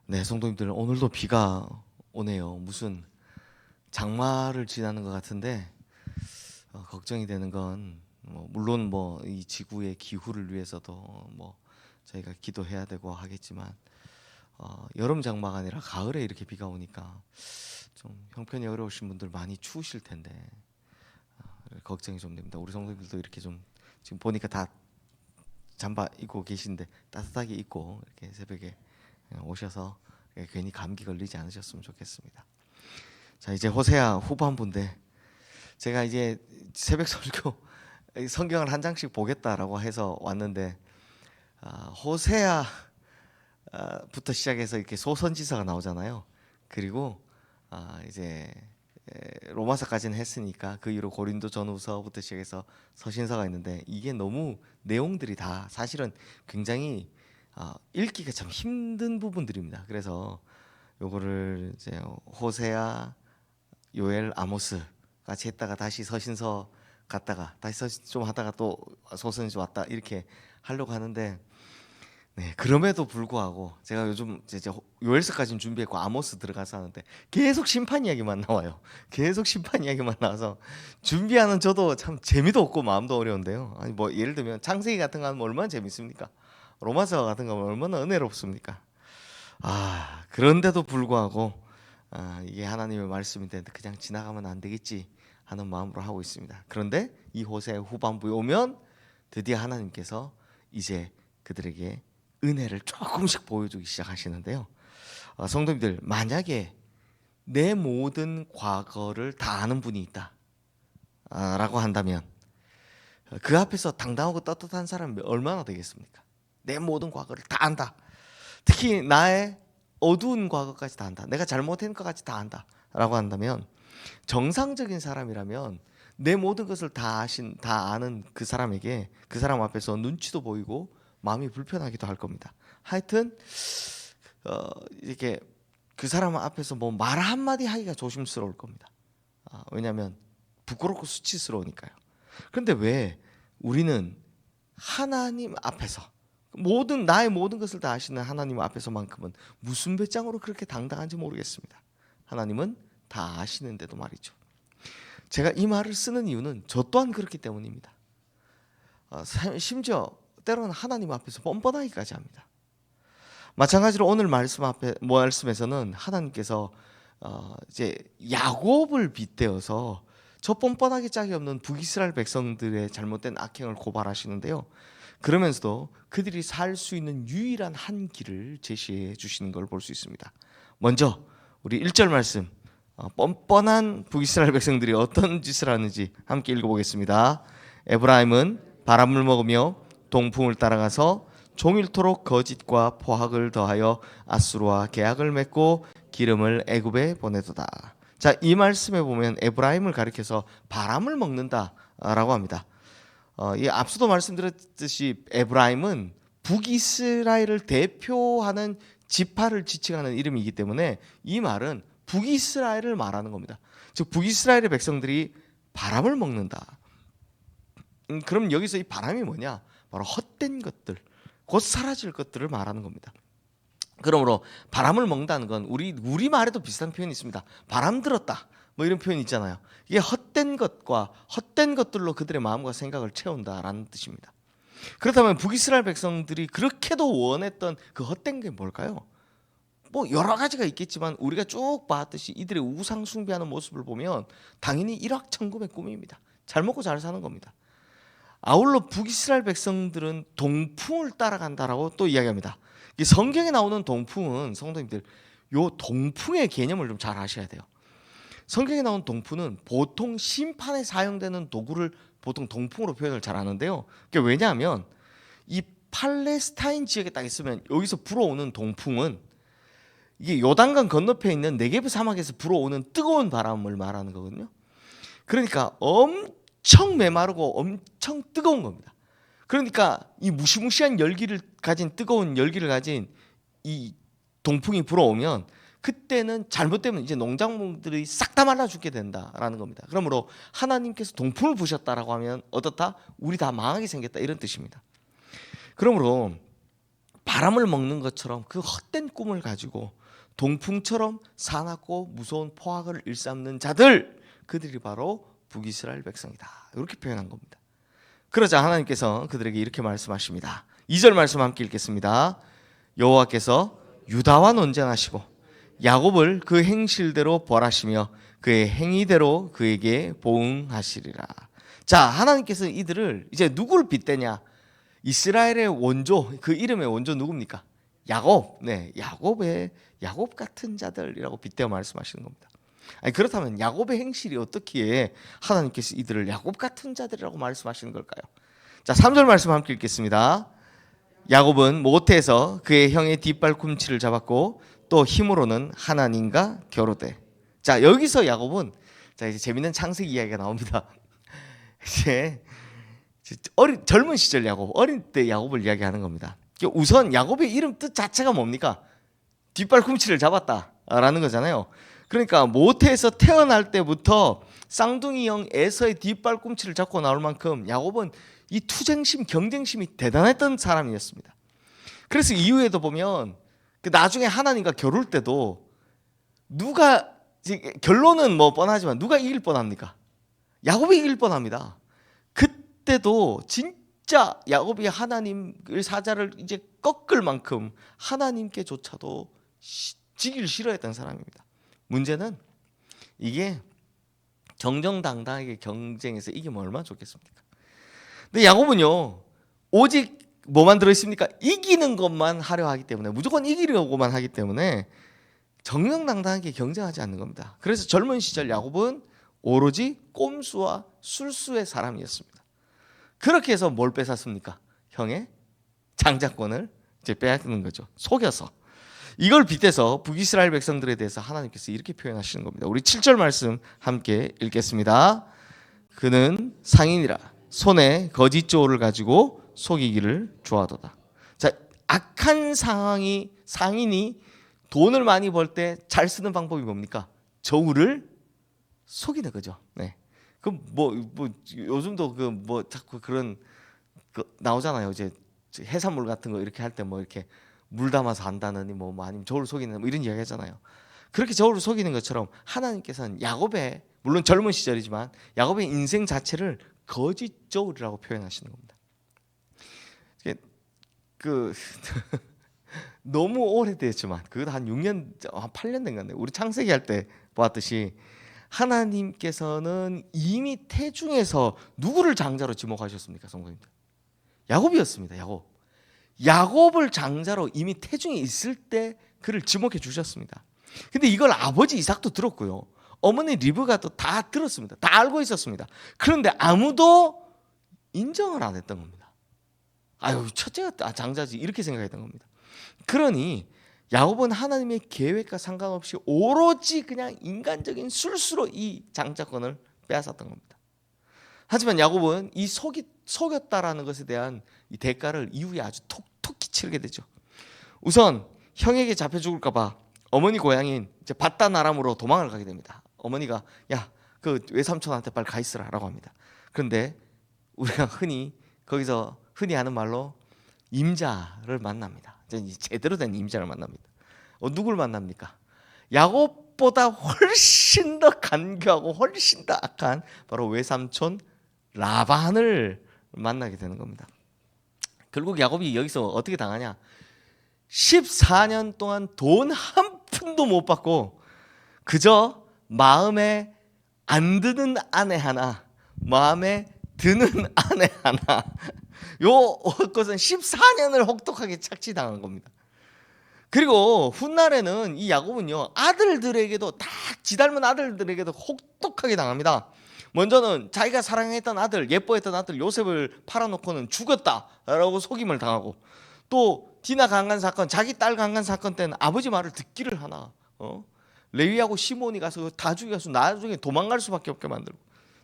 네, 성도님들 오늘도 비가 오네요. 무슨 장마를 지나는 것 같은데 걱정이 되는 건 물론 이 지구의 기후를 위해서도 저희가 기도해야 되고 하겠지만 여름 장마가 아니라 가을에 이렇게 비가 오니까 좀 형편이 어려우신 분들 많이 추우실 텐데 걱정이 좀 됩니다. 우리 성도님들도 이렇게 좀 지금 보니까 다 잠바 입고 계신데 따뜻하게 입고 이렇게 새벽에 오셔서 괜히 감기 걸리지 않으셨으면 좋겠습니다. 자, 이제 호세아 후반부인데 제가 이제 새벽 설교 성경을 한 장씩 보겠다라고 해서 왔는데 호세아부터 시작해서 이렇게 소선지서가 나오잖아요. 그리고 이제 로마서까지는 했으니까 그 이후로 고린도 전후서부터 시작해서 서신서가 있는데 이게 너무 내용들이 다 사실은 굉장히 읽기가 참 힘든 부분들입니다. 그래서 요거를 이제 호세아, 요엘, 아모스 같이 했다가 다시 서신서 갔다가 다시 서신 좀 하다가 또 소선지 왔다 이렇게 하려고 하는데 네, 그럼에도 불구하고 제가 요즘 이제 요엘서까지는 준비했고 아모스 들어가서 하는데 계속 심판 이야기만 나와요. 계속 심판 이야기만 나와서 준비하는 저도 참 재미도 없고 마음도 어려운데요. 아니 예를 들면 창세기 같은 거 하면 얼마나 재밌습니까? 로마서 같은 거 하면 얼마나 은혜롭습니까? 그런데도 불구하고 이게 하나님의 말씀인데 그냥 지나가면 안 되겠지 하는 마음으로 하고 있습니다. 그런데 이 호세 후반부에 오면 드디어 하나님께서 이제 그들에게 은혜를 조금씩 보여주기 시작하시는데요. 성도님들, 만약에 내 모든 과거를 다 아는 분이 있다 라고 한다면 그 앞에서 당당하고 떳떳한 사람이 얼마나 되겠습니까? 내 모든 과거를 다 안다. 특히 나의 어두운 과거까지 다 안다. 내가 잘못한 것까지 다 안다 라고 한다면 정상적인 사람이라면 내 모든 것을 다 아는 그 사람에게 그 사람 앞에서 눈치도 보이고 마음이 불편하기도 할 겁니다. 하여튼 이렇게 그 사람 앞에서 말 한마디 하기가 조심스러울 겁니다. 왜냐하면 부끄럽고 수치스러우니까요. 그런데 왜 우리는 하나님 앞에서 나의 모든 것을 다 아시는 하나님 앞에서만큼은 무슨 배짱으로 그렇게 당당한지 모르겠습니다. 하나님은 다 아시는데도 말이죠. 제가 이 말을 쓰는 이유는 저 또한 그렇기 때문입니다. 심지어 때로는 하나님 앞에서 뻔뻔하기까지 합니다. 마찬가지로 오늘 말씀에서는 하나님께서 이제 야곱을 빗대어서 저 뻔뻔하기 짝이 없는 북이스라엘 백성들의 잘못된 악행을 고발하시는데요. 그러면서도 그들이 살 수 있는 유일한 한 길을 제시해 주시는 걸 볼 수 있습니다. 먼저 우리 1절 말씀, 뻔뻔한 북이스라엘 백성들이 어떤 짓을 하는지 함께 읽어보겠습니다. 에브라임은 바람을 먹으며 동풍을 따라가서 종일토록 거짓과 포악을 더하여 아수르와 계약을 맺고 기름을 애굽에 보내도다. 자, 이 말씀에 보면 에브라임을 가리켜서 바람을 먹는다라고 합니다. 이 앞서도 말씀드렸듯이 에브라임은 북이스라엘을 대표하는 지파를 지칭하는 이름이기 때문에 이 말은 북이스라엘을 말하는 겁니다. 즉 북이스라엘의 백성들이 바람을 먹는다. 그럼 여기서 이 바람이 뭐냐? 바로 헛된 것들, 곧 사라질 것들을 말하는 겁니다. 그러므로 바람을 먹는다는 건 우리 말에도 비슷한 표현이 있습니다. 바람 들었다. 이런 표현이 있잖아요. 이게 헛된 것과 헛된 것들로 그들의 마음과 생각을 채운다라는 뜻입니다. 그렇다면 북이스라엘 백성들이 그렇게도 원했던 그 헛된 게 뭘까요? 여러 가지가 있겠지만 우리가 쭉 봤듯이 이들의 우상 숭배하는 모습을 보면 당연히 일확천금의 꿈입니다. 잘 먹고 잘 사는 겁니다. 아울러 북이스라엘 백성들은 동풍을 따라간다라고 또 이야기합니다. 이 성경에 나오는 동풍은 성도님들 요 동풍의 개념을 좀 잘 아셔야 돼요. 성경에 나온 동풍은 보통 심판에 사용되는 도구를 보통 동풍으로 표현을 잘 하는데요. 그게 왜냐하면 이 팔레스타인 지역에 딱 있으면 여기서 불어오는 동풍은 이게 요단강 건너편에 있는 네게브 사막에서 불어오는 뜨거운 바람을 말하는 거거든요. 그러니까 엄청 메마르고 엄청 뜨거운 겁니다. 그러니까 이 무시무시한 뜨거운 열기를 가진 이 동풍이 불어오면 그때는 잘못되면 이제 농작물들이 싹 다 말라 죽게 된다라는 겁니다. 그러므로 하나님께서 동풍을 부셨다라고 하면 어떻다? 우리 다 망하게 생겼다 이런 뜻입니다. 그러므로 바람을 먹는 것처럼 그 헛된 꿈을 가지고 동풍처럼 사납고 무서운 포악을 일삼는 자들, 그들이 바로 북이스라엘 백성이다. 이렇게 표현한 겁니다. 그러자 하나님께서 그들에게 이렇게 말씀하십니다. 2절 말씀 함께 읽겠습니다. 여호와께서 유다와 논쟁하시고 야곱을 그 행실대로 벌하시며 그의 행위대로 그에게 보응하시리라. 자, 하나님께서 이들을 이제 누구를 빗대냐? 이스라엘의 원조, 그 이름의 원조 누굽니까? 야곱. 네, 야곱 같은 자들이라고 빗대어 말씀하시는 겁니다. 아니, 그렇다면 야곱의 행실이 어떻게 하나님께서 이들을 야곱 같은 자들이라고 말씀하시는 걸까요? 자, 3절 말씀 함께 읽겠습니다. 야곱은 모태에서 그의 형의 뒷발꿈치를 잡았고 또 힘으로는 하나님과 겨루되. 자, 여기서 야곱은, 자, 이제 재밌는 창세기 이야기가 나옵니다. 이제 젊은 시절 야곱, 어린 때 야곱을 이야기하는 겁니다. 우선 야곱의 이름 뜻 자체가 뭡니까? 뒷발꿈치를 잡았다라는 거잖아요. 그러니까 모태에서 태어날 때부터 쌍둥이 형 에서의 뒷발꿈치를 잡고 나올 만큼 야곱은 이 투쟁심, 경쟁심이 대단했던 사람이었습니다. 그래서 이후에도 보면 그 나중에 하나님과 겨룰 때도 누가, 결론은 뭐 뻔하지만 누가 이길 뻔합니까? 야곱이 이길 뻔합니다. 그때도 진짜 야곱이 하나님의 사자를 이제 꺾을 만큼 하나님께조차도 지기를 싫어했던 사람입니다. 문제는 이게 정정당당하게 경쟁에서 이기면 얼마나 좋겠습니까? 근데 야곱은요, 오직 뭐만 들어있습니까? 이기는 것만 하려 하기 때문에, 무조건 이기려고만 하기 때문에 정정당당하게 경쟁하지 않는 겁니다. 그래서 젊은 시절 야곱은 오로지 꼼수와 술수의 사람이었습니다. 그렇게 해서 뭘 뺏었습니까? 형의 장자권을 이제 빼앗는 거죠. 속여서. 이걸 빗대서 북이스라엘 백성들에 대해서 하나님께서 이렇게 표현하시는 겁니다. 우리 7절 말씀 함께 읽겠습니다. 그는 상인이라 손에 거짓 조를 가지고 속이기를 좋아하도다. 자, 악한 상인이 돈을 많이 벌 때 잘 쓰는 방법이 뭡니까? 저울을 속이는 거죠. 네. 그 뭐 요즘도 그 뭐 자꾸 그런 나오잖아요. 이제 해산물 같은 거 이렇게 할 때 뭐 이렇게 물 담아서 한다느니 뭐 아니면 저울을 속이는 뭐 이런 이야기 하잖아요. 그렇게 저울을 속이는 것처럼 하나님께서는 야곱의, 물론 젊은 시절이지만 야곱의 인생 자체를 거짓 저울이라고 표현하시는 겁니다. 그 너무 오래됐지만 그것도 한 6년, 한 8년 된 건데, 우리 창세기 할 때 보았듯이 하나님께서는 이미 태중에서 누구를 장자로 지목하셨습니까, 성도님들? 야곱이었습니다. 야곱을 장자로 이미 태중에 있을 때 그를 지목해 주셨습니다. 근데 이걸 아버지 이삭도 들었고요, 어머니 리브가도 다 들었습니다. 다 알고 있었습니다. 그런데 아무도 인정을 안 했던 겁니다. 아유, 첫째가 장자지, 이렇게 생각했던 겁니다. 그러니 야곱은 하나님의 계획과 상관없이 오로지 그냥 인간적인 술수로 이 장자권을 빼앗았던 겁니다. 하지만 야곱은 이 속였다라는 것에 대한 이 대가를 이후에 아주 톡톡히 치르게 되죠. 우선 형에게 잡혀 죽을까 봐 어머니 고향인 이제 바단 아람으로 도망을 가게 됩니다. 어머니가 야, 그 외삼촌한테 빨리 가 있으라라고 합니다. 그런데 우리가 거기서 흔히 하는 말로 임자를 만납니다. 제대로 된 임자를 만납니다. 누굴 만납니까? 야곱보다 훨씬 더 간교하고 훨씬 더 악한 바로 외삼촌 라반을 만나게 되는 겁니다. 결국 야곱이 여기서 어떻게 당하냐? 14년 동안 돈 한 푼도 못 받고 그저 마음에 안 드는 아내 하나, 마음에 드는 아내 하나, 요 것은 14년을 혹독하게 착취당한 겁니다. 그리고 훗날에는 이 야곱은요, 아들들에게도 다 지 닮은 아들들에게도 혹독하게 당합니다. 먼저는 자기가 사랑했던 아들, 예뻐했던 아들 요셉을 팔아놓고는 죽었다라고 속임을 당하고, 또 디나 강간 사건, 자기 딸 강간 사건 때는 아버지 말을 듣기를 하나, 레위하고 시몬이 가서 다 죽여서 나중에 도망갈 수밖에 없게 만들고,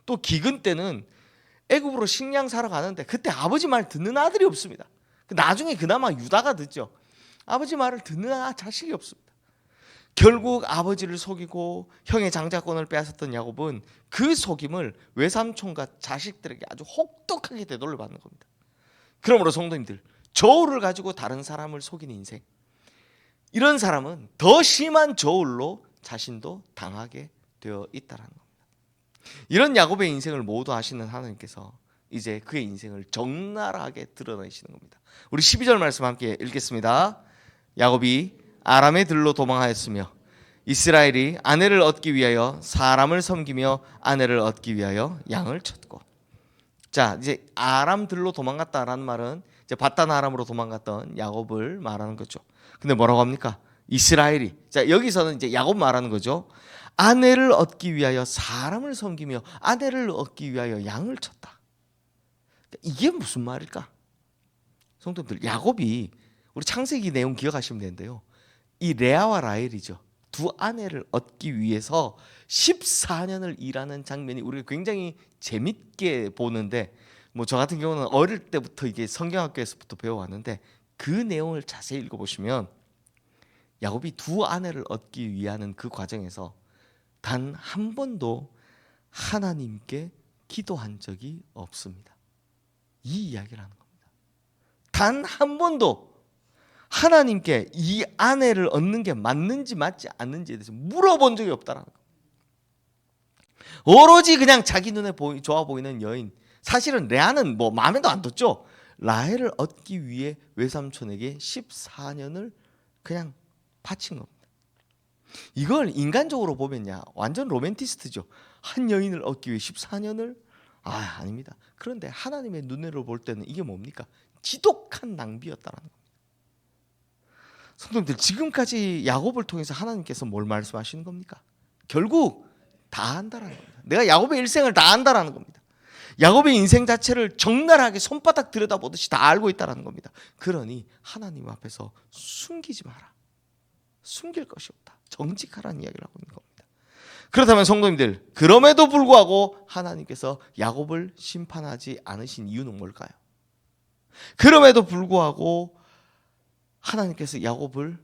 또 기근 때는 애굽으로 식량 사러 가는데 그때 아버지 말 듣는 아들이 없습니다. 나중에 그나마 유다가 듣죠. 아버지 말을 듣는 자식이 없습니다. 결국 아버지를 속이고 형의 장자권을 빼앗았던 야곱은 그 속임을 외삼촌과 자식들에게 아주 혹독하게 되돌려 받는 겁니다. 그러므로 성도님들, 저울을 가지고 다른 사람을 속이는 인생, 이런 사람은 더 심한 저울로 자신도 당하게 되어 있다는 겁니다. 이런 야곱의 인생을 모두 아시는 하나님께서 이제 그의 인생을 적나라하게 드러내시는 겁니다. 우리 12절 말씀 함께 읽겠습니다. 야곱이 아람의 들로 도망하였으며 이스라엘이 아내를 얻기 위하여 사람을 섬기며 아내를 얻기 위하여 양을 쳤고. 자, 이제 아람 들로 도망갔다라는 말은 이제 바단 아람으로 도망갔던 야곱을 말하는 거죠. 근데 뭐라고 합니까? 이스라엘이. 자, 여기서는 이제 야곱 말하는 거죠. 아내를 얻기 위하여 사람을 섬기며 아내를 얻기 위하여 양을 쳤다. 이게 무슨 말일까? 성도님들, 야곱이 우리 창세기 내용 기억하시면 되는데요. 이 레아와 라헬이죠. 두 아내를 얻기 위해서 14년을 일하는 장면이 우리가 굉장히 재밌게 보는데, 뭐 저 같은 경우는 어릴 때부터 이게 성경학교에서부터 배워왔는데, 그 내용을 자세히 읽어보시면 야곱이 두 아내를 얻기 위한 그 과정에서 단 한 번도 하나님께 기도한 적이 없습니다. 이 이야기를 하는 겁니다. 단 한 번도 하나님께 이 아내를 얻는 게 맞는지 맞지 않는지에 대해서 물어본 적이 없다는 겁니다. 오로지 그냥 자기 눈에 좋아 보이는 여인, 사실은 레아는 뭐 마음에도 안 뒀죠. 라헬을 얻기 위해 외삼촌에게 14년을 그냥 바친 겁니다. 이걸 인간적으로 보면야 완전 로맨티스트죠. 한 여인을 얻기 위해 14년을? 아닙니다. 그런데 하나님의 눈으로 볼 때는 이게 뭡니까? 지독한 낭비였다는 겁니다. 성도님들, 지금까지 야곱을 통해서 하나님께서 뭘 말씀하시는 겁니까? 결국 다 한다라는 겁니다. 내가 야곱의 일생을 다 한다라는 겁니다. 야곱의 인생 자체를 적나라하게 손바닥 들여다보듯이 다 알고 있다라는 겁니다. 그러니 하나님 앞에서 숨기지 마라. 숨길 것이 없다. 정직하라는 이야기를 하고 있는 겁니다. 그렇다면 성도님들, 그럼에도 불구하고 하나님께서 야곱을 심판하지 않으신 이유는 뭘까요? 그럼에도 불구하고 하나님께서 야곱을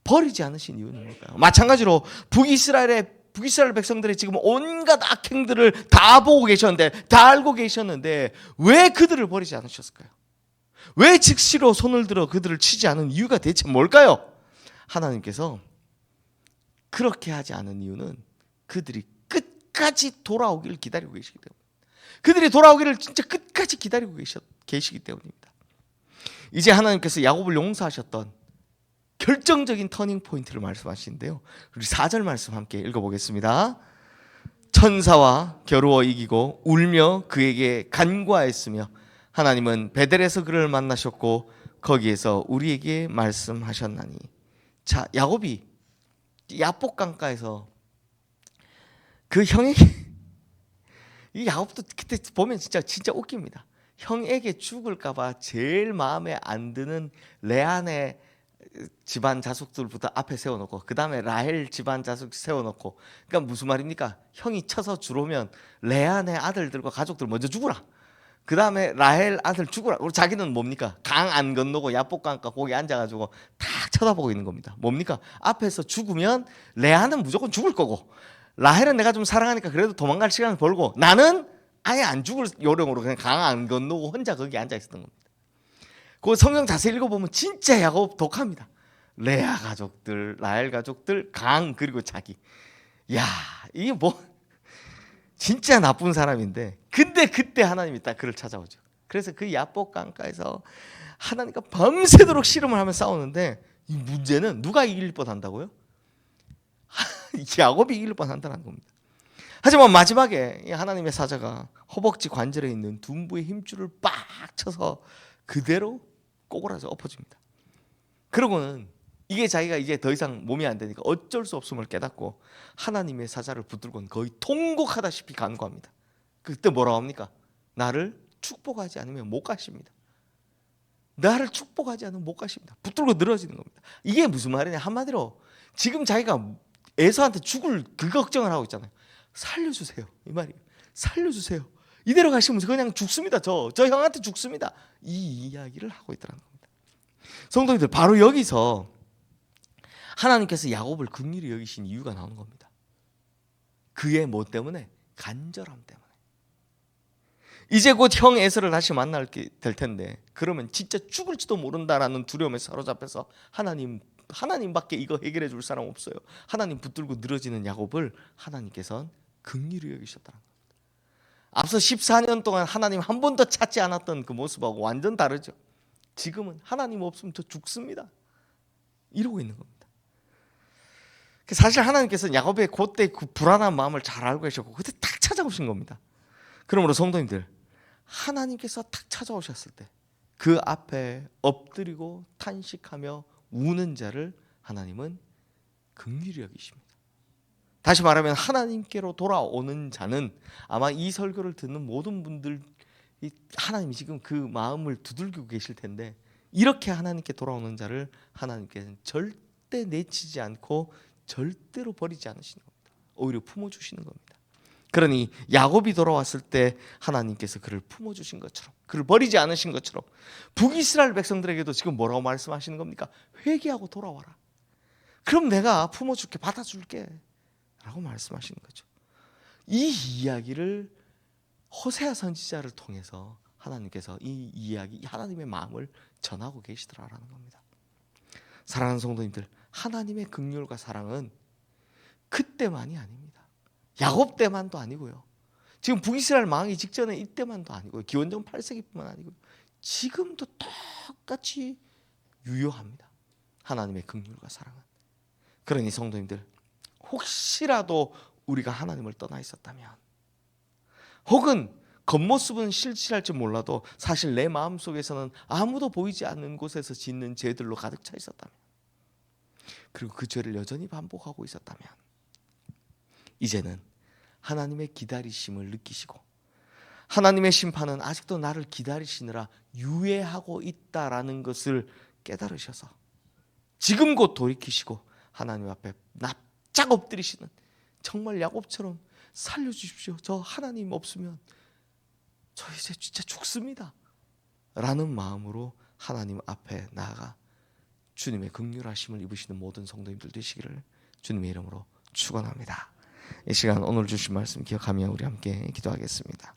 버리지 않으신 이유는 뭘까요? 마찬가지로 북이스라엘 백성들이 지금 온갖 악행들을 다 보고 계셨는데, 다 알고 계셨는데 왜 그들을 버리지 않으셨을까요? 왜 즉시로 손을 들어 그들을 치지 않은 이유가 대체 뭘까요? 하나님께서 그렇게 하지 않은 이유는 그들이 끝까지 돌아오기를 기다리고 계시기 때문입니다. 그들이 돌아오기를 진짜 끝까지 기다리고 계시기 때문입니다. 이제 하나님께서 야곱을 용서하셨던 결정적인 터닝 포인트를 말씀하시는데요. 우리 4절 말씀 함께 읽어보겠습니다. 천사와 겨루어 이기고 울며 그에게 간구하였으며 하나님은 베델에서 그를 만나셨고 거기에서 우리에게 말씀하셨나니. 자, 야곱이 야복 강가에서 그 형에게, 이 야곱도 그때 보면 진짜 웃깁니다. 형에게 죽을까봐 제일 마음에 안 드는 레아의 집안 자식들부터 앞에 세워놓고, 그 다음에 라헬 집안 자식 세워놓고, 그러니까 무슨 말입니까? 형이 쳐서 주로면 레아의 아들들과 가족들 먼저 죽으라. 그 다음에 라헬 아들 죽으라. 그리고 자기는 뭡니까? 강 안 건너고 야복강가 거기 앉아가지고 탁 쳐다보고 있는 겁니다. 뭡니까? 앞에서 죽으면 레아는 무조건 죽을 거고, 라헬은 내가 좀 사랑하니까 그래도 도망갈 시간을 벌고, 나는 아예 안 죽을 요령으로 그냥 강 안 건너고 혼자 거기 앉아 있었던 겁니다. 그 성경 자세히 읽어보면 진짜 야곱 독합니다. 레아 가족들, 라헬 가족들, 강, 그리고 자기. 야, 이게 뭐 진짜 나쁜 사람인데, 근데 그때 하나님이 딱 그를 찾아오죠. 그래서 그 야복 강가에서 하나님과 밤새도록 씨름을 하며 싸우는데, 이 문제는 누가 이길 뻔한다고요? 야곱이 이길 뻔한다는 겁니다. 하지만 마지막에 하나님의 사자가 허벅지 관절에 있는 둔부의 힘줄을 빡 쳐서 그대로 꼬꾸라져 엎어집니다. 그러고는 이게 자기가 이제 더 이상 몸이 안 되니까 어쩔 수 없음을 깨닫고 하나님의 사자를 붙들고는 거의 통곡하다시피 간구합니다. 그때 뭐라고 합니까? 나를 축복하지 않으면 못 가십니다. 나를 축복하지 않으면 못 가십니다. 붙들고 늘어지는 겁니다. 이게 무슨 말이냐? 한마디로 지금 자기가 에서한테 죽을 그 걱정을 하고 있잖아요. 살려주세요, 이 말이에요. 살려주세요. 이대로 가시면 그냥 죽습니다. 저 형한테 죽습니다. 이 이야기를 하고 있더라는 겁니다. 성도님들, 바로 여기서 하나님께서 야곱을 긍휼히 여기신 이유가 나오는 겁니다. 그의 뭐 때문에? 간절함 때문에. 이제 곧 형 에서를 다시 만나게 될 텐데 그러면 진짜 죽을지도 모른다라는 두려움에 사로잡혀서 하나님밖에 이거 해결해 줄 사람 없어요. 하나님 붙들고 늘어지는 야곱을 하나님께서는 긍휼히 여기셨다는 겁니다. 앞서 14년 동안 하나님 한 번도 찾지 않았던 그 모습하고 완전 다르죠. 지금은 하나님 없으면 저 죽습니다. 이러고 있는 겁니다. 사실 하나님께서는 야곱의 그때 그 불안한 마음을 잘 알고 계셨고 그때 딱 찾아오신 겁니다. 그러므로 성도님들, 하나님께서 탁 찾아오셨을 때 그 앞에 엎드리고 탄식하며 우는 자를 하나님은 긍휼히 여기십니다. 다시 말하면 하나님께로 돌아오는 자는 아마 이 설교를 듣는 모든 분들 하나님이 지금 그 마음을 두들기고 계실 텐데 이렇게 하나님께 돌아오는 자를 하나님께서는 절대 내치지 않고 절대로 버리지 않으시는 겁니다. 오히려 품어주시는 겁니다. 그러니 야곱이 돌아왔을 때 하나님께서 그를 품어주신 것처럼 그를 버리지 않으신 것처럼 북이스라엘 백성들에게도 지금 뭐라고 말씀하시는 겁니까? 회개하고 돌아와라. 그럼 내가 품어줄게, 받아줄게 라고 말씀하시는 거죠. 이 이야기를 호세아 선지자를 통해서 하나님께서 이 이야기, 하나님의 마음을 전하고 계시더라라는 겁니다. 사랑하는 성도님들, 하나님의 긍휼과 사랑은 그때만이 아닙니다. 야곱 때만도 아니고요. 지금 북이스라엘 망하기 직전에 이때만도 아니고요. 기원전 8세기뿐만 아니고요. 지금도 똑같이 유효합니다. 하나님의 긍휼과 사랑은. 그러니 성도님들, 혹시라도 우리가 하나님을 떠나 있었다면 혹은 겉모습은 실실할지 몰라도 사실 내 마음속에서는 아무도 보이지 않는 곳에서 짓는 죄들로 가득 차 있었다면 그리고 그 죄를 여전히 반복하고 있었다면 이제는 하나님의 기다리심을 느끼시고 하나님의 심판은 아직도 나를 기다리시느라 유예하고 있다라는 것을 깨달으셔서 지금 곧 돌이키시고 하나님 앞에 납작 엎드리시는 정말 야곱처럼 살려주십시오. 저 하나님 없으면 저 이제 진짜 죽습니다. 라는 마음으로 하나님 앞에 나아가 주님의 긍휼하심을 입으시는 모든 성도님들 되시기를 주님의 이름으로 축원합니다. 이 시간 오늘 주신 말씀 기억하며 우리 함께 기도하겠습니다.